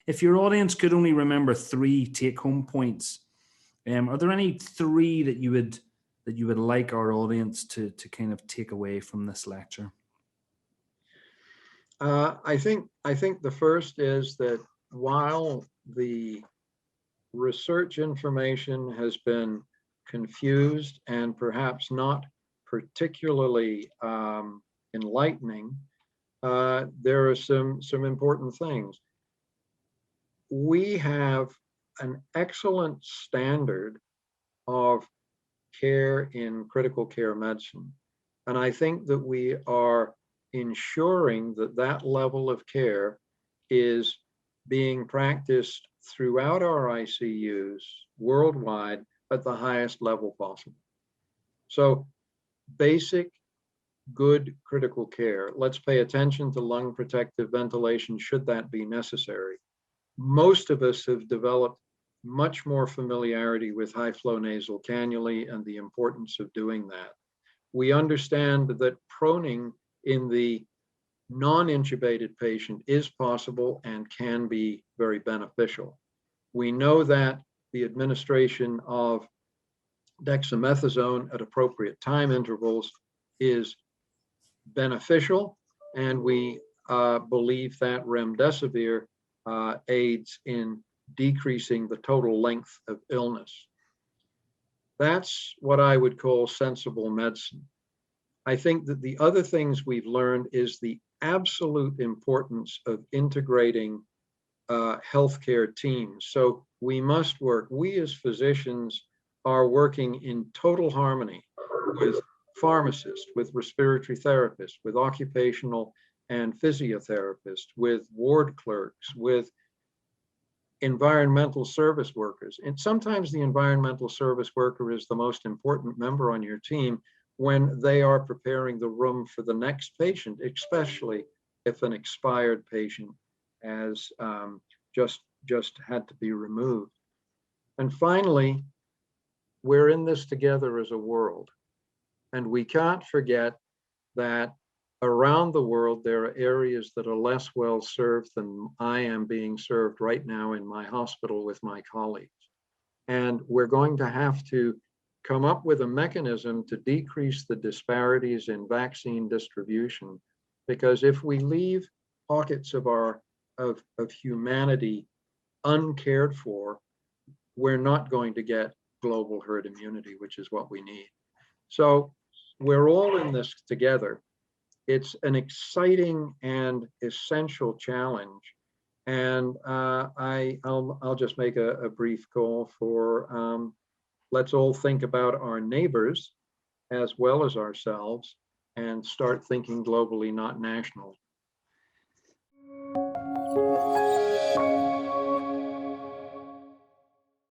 if your audience could only remember 3 take-home points, are there any 3 that you would like our audience to kind of take away from this lecture? I think the first is that while the research information has been confused and perhaps not particularly enlightening, there are some important things. We have an excellent standard of care in critical care medicine. And I think that we are ensuring that that level of care is being practiced throughout our ICUs worldwide at the highest level possible. So basic, good critical care. Let's pay attention to lung protective ventilation should that be necessary. Most of us have developed much more familiarity with high flow nasal cannulae and the importance of doing that. We understand that proning in the non-intubated patient is possible and can be very beneficial. We know that the administration of dexamethasone at appropriate time intervals is beneficial, and we believe that remdesivir aids in decreasing the total length of illness. That's what I would call sensible medicine. I think that the other things we've learned is the absolute importance of integrating healthcare teams. So we must work, we as physicians are working in total harmony with pharmacists, with respiratory therapists, with occupational and physiotherapists, with ward clerks, with environmental service workers. And sometimes the environmental service worker is the most important member on your team when they are preparing the room for the next patient, especially if an expired patient has just had to be removed. And finally, we're in this together as a world. And we can't forget that around the world, there are areas that are less well served than I am being served right now in my hospital with my colleagues. And we're going to have to come up with a mechanism to decrease the disparities in vaccine distribution, because if we leave pockets of humanity uncared for, we're not going to get global herd immunity, which is what we need. So we're all in this together. It's an exciting and essential challenge. And I'll just make a brief call for let's all think about our neighbors as well as ourselves and start thinking globally, not nationally.